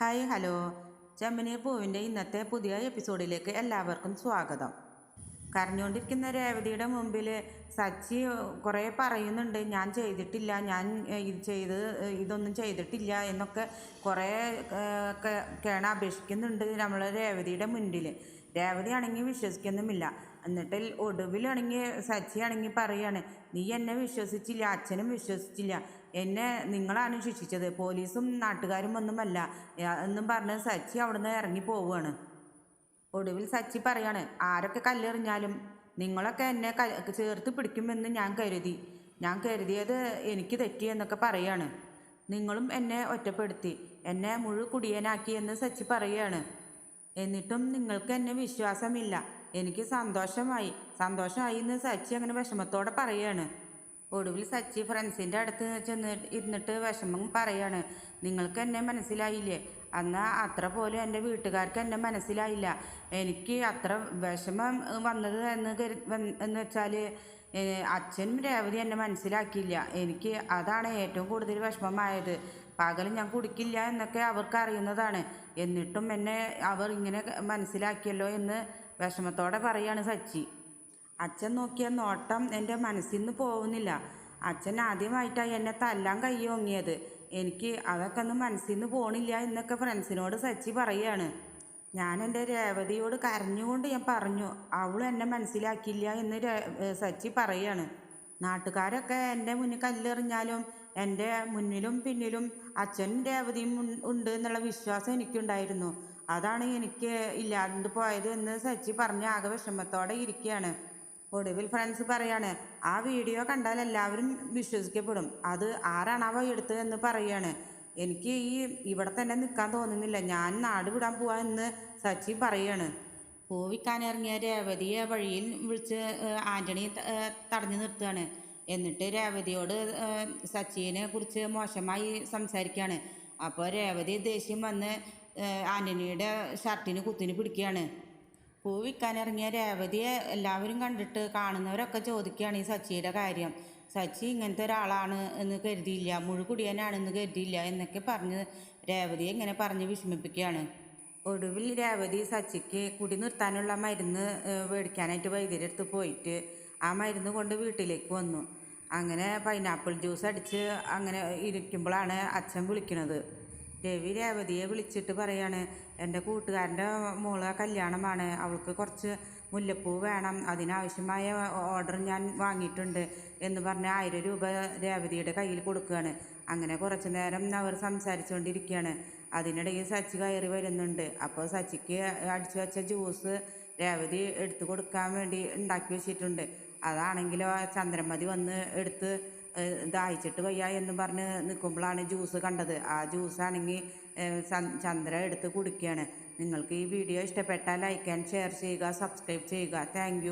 Hi hello, ചെമ്മനീർ പൂവിൻ്റെ ഇന്നത്തെ പുതിയ എപ്പിസോഡിലേക്ക് എല്ലാവർക്കും സ്വാഗതം. കരഞ്ഞുകൊണ്ടിരിക്കുന്ന രേവതിയുടെ മുമ്പിൽ സച്ചി കുറേ പറയുന്നുണ്ട്. ഞാൻ ചെയ്തിട്ടില്ല, ഞാൻ ഇതൊന്നും ചെയ്തിട്ടില്ല എന്നൊക്കെ കുറേ അപേക്ഷിക്കുന്നുണ്ട് നമ്മൾ രേവതിയുടെ മുന്നിൽ. രേവതി ആണെങ്കിൽ വിശ്വസിക്കുന്നുമില്ല. എന്നിട്ട് ഒടുവിലാണെങ്കിൽ സച്ചി ആണെങ്കിൽ പറയാണ്, നീ എന്നെ വിശ്വസിച്ചില്ല, അച്ഛനും വിശ്വസിച്ചില്ല, എന്നെ നിങ്ങളാണ് ശിക്ഷിച്ചത്, പോലീസും നാട്ടുകാരും ഒന്നുമല്ല എന്നും പറഞ്ഞ് സച്ചി അവിടുന്ന് ഇറങ്ങി പോവുകയാണ്. ഒടുവിൽ സച്ചി പറയാണ്, ആരൊക്കെ കല്ലെറിഞ്ഞാലും നിങ്ങളൊക്കെ എന്നെ ചേർത്ത് പിടിക്കുമെന്ന് ഞാൻ കരുതിയത് എനിക്ക് തെറ്റി എന്നൊക്കെ പറയാണ്. നിങ്ങളും എന്നെ ഒറ്റപ്പെടുത്തി, എന്നെ കുടിയനാക്കി എന്ന് സച്ചി പറയാണ്. എന്നിട്ടും നിങ്ങൾക്ക് എന്നെ വിശ്വാസമില്ല. എനിക്ക് സന്തോഷമായി എന്ന് സച്ചി അങ്ങനെ വിഷമത്തോടെ പറയാണ്. ഒടുവിൽ സച്ചി ഫ്രണ്ട്സിൻ്റെ അടുത്ത് ഇരുന്നിട്ട് വിഷമം പറയാണ്, നിങ്ങൾക്ക് എന്നെ മനസ്സിലായില്ലേ, എന്നാൽ അത്ര പോലും എൻ്റെ വീട്ടുകാർക്ക് എന്നെ മനസ്സിലായില്ല. എനിക്ക് അത്ര വിഷമം വന്നത് എന്ന് വെച്ചാൽ അച്ഛനും രേവതി എന്നെ മനസ്സിലാക്കിയില്ല. എനിക്ക് അതാണ് ഏറ്റവും കൂടുതൽ വിഷമമായത്. പകൽ ഞാൻ കുടിക്കില്ല എന്നൊക്കെ അവർക്ക് അറിയുന്നതാണ്, എന്നിട്ടും എന്നെ അവർ ഇങ്ങനെ മനസ്സിലാക്കിയല്ലോ എന്ന് വിഷമത്തോടെ പറയാണ് സച്ചി. അച്ഛൻ നോക്കിയ നോട്ടം എൻ്റെ മനസ്സിൽ നിന്ന് പോകുന്നില്ല. അച്ഛൻ ആദ്യമായിട്ടാണ് എന്നെ തല്ലാൻ കയ്യോങ്ങിയത്. എനിക്ക് അതൊക്കെ ഒന്നും മനസ്സിൽ നിന്ന് പോണില്ല എന്നൊക്കെ ഫ്രണ്ട്സിനോട് സച്ചി പറയാണ്. ഞാൻ എൻ്റെ രേവതിയോട് കരഞ്ഞുകൊണ്ട് ഞാൻ പറഞ്ഞു, അവൾ എന്നെ മനസ്സിലാക്കിയില്ല എന്ന് സച്ചി പറയാണ്. നാട്ടുകാരൊക്കെ എൻ്റെ മുന്നിൽ കല്ലെറിഞ്ഞാലും എൻ്റെ മുന്നിലും പിന്നിലും അച്ഛനും രേവതിയും ഉണ്ട് എന്നുള്ള വിശ്വാസം എനിക്കുണ്ടായിരുന്നു. അതാണ് എനിക്ക് ഇല്ലാണ്ട് പോയത് എന്ന് സച്ചി പറഞ്ഞ് ആകെ വിഷമത്തോടെ ഇരിക്കുകയാണ്. ഒടുവിൽ ഫ്രണ്ട്സ് പറയാണ്, ആ വീഡിയോ കണ്ടാൽ എല്ലാവരും വിശ്വസിക്കപ്പെടും, അത് ആരാണാവോ എടുത്തതെന്ന് പറയാണ്. എനിക്ക് ഇവിടെ തന്നെ നിൽക്കാൻ തോന്നുന്നില്ല, ഞാൻ നാട് വിടാൻ പോവാ എന്ന് സച്ചി പറയാണ്. പൂവിക്കാനിറങ്ങിയ രേവതിയെ വഴിയിൽ വിളിച്ച് ആൻ്റണി തടഞ്ഞു നിർത്തുകയാണ്. എന്നിട്ട് രേവതിയോട് സച്ചിനെ കുറിച്ച് മോശമായി സംസാരിക്കുകയാണ്. അപ്പോൾ രേവതി ദേഷ്യം വന്ന് ആൻ്റണിയുടെ ഷർട്ടിന് കുത്തിന് പിടിക്കുകയാണ്. പൂ വിൽക്കാനിറങ്ങിയ രേവതിയെ എല്ലാവരും കണ്ടിട്ട് കാണുന്നവരൊക്കെ ചോദിക്കുകയാണ് ഈ സച്ചിയുടെ കാര്യം. സച്ചി ഇങ്ങനത്തെ ഒരാളാണ് എന്ന് കരുതിയില്ല, കുടിയനാണെന്ന് കരുതിയില്ല എന്നൊക്കെ പറഞ്ഞ് രേവതിയെ ഇങ്ങനെ പറഞ്ഞ് വിഷമിപ്പിക്കുകയാണ്. ഒടുവിൽ രേവതി സച്ചിക്ക് കുടി നിർത്താനുള്ള മരുന്ന് മേടിക്കാനായിട്ട് വൈദ്യരെടുത്ത് പോയിട്ട് ആ മരുന്ന് കൊണ്ട് വീട്ടിലേക്ക് വന്നു. അങ്ങനെ പൈനാപ്പിൾ ജ്യൂസ് അടിച്ച് അങ്ങനെ ഇരിക്കുമ്പോഴാണ് അച്ഛൻ വിളിക്കുന്നത്. രവി രേവതിയെ വിളിച്ചിട്ട് പറയാണ്, എൻ്റെ കൂട്ടുകാരൻ്റെ മോളെ കല്യാണമാണ്, അവൾക്ക് കുറച്ച് മുല്ലപ്പൂ വേണം, അതിനാവശ്യമായ ഓർഡർ ഞാൻ വാങ്ങിയിട്ടുണ്ട് എന്ന് പറഞ്ഞ് 1000 രൂപ രേവതിയുടെ കയ്യിൽ കൊടുക്കുകയാണ്. അങ്ങനെ കുറച്ച് നേരം അവർ സംസാരിച്ചുകൊണ്ടിരിക്കുകയാണ്. അതിനിടയിൽ സച്ചി കയറി വരുന്നുണ്ട്. അപ്പോൾ സച്ചിക്ക് അടിച്ചു വെച്ച ജ്യൂസ് രേവതി എടുത്തു കൊടുക്കാൻ വേണ്ടി ഉണ്ടാക്കി വെച്ചിട്ടുണ്ട്. അതാണെങ്കിലോ ചന്ദ്രമതി വന്ന് എടുത്ത് ദാഹിച്ചിട്ട് വയ്യ എന്ന് പറഞ്ഞ് നിൽക്കുമ്പോഴാണ് ജ്യൂസ് കണ്ടത്. ആ ജ്യൂസാണെങ്കിൽ ചന്ദ്ര എടുത്ത് കുടിക്കുകയാണ്. നിങ്ങൾക്ക് ഈ വീഡിയോ ഇഷ്ടപ്പെട്ടാൽ ലൈക്ക് ആൻഡ് ഷെയർ ചെയ്യുക, സബ്സ്ക്രൈബ് ചെയ്യുക. താങ്ക്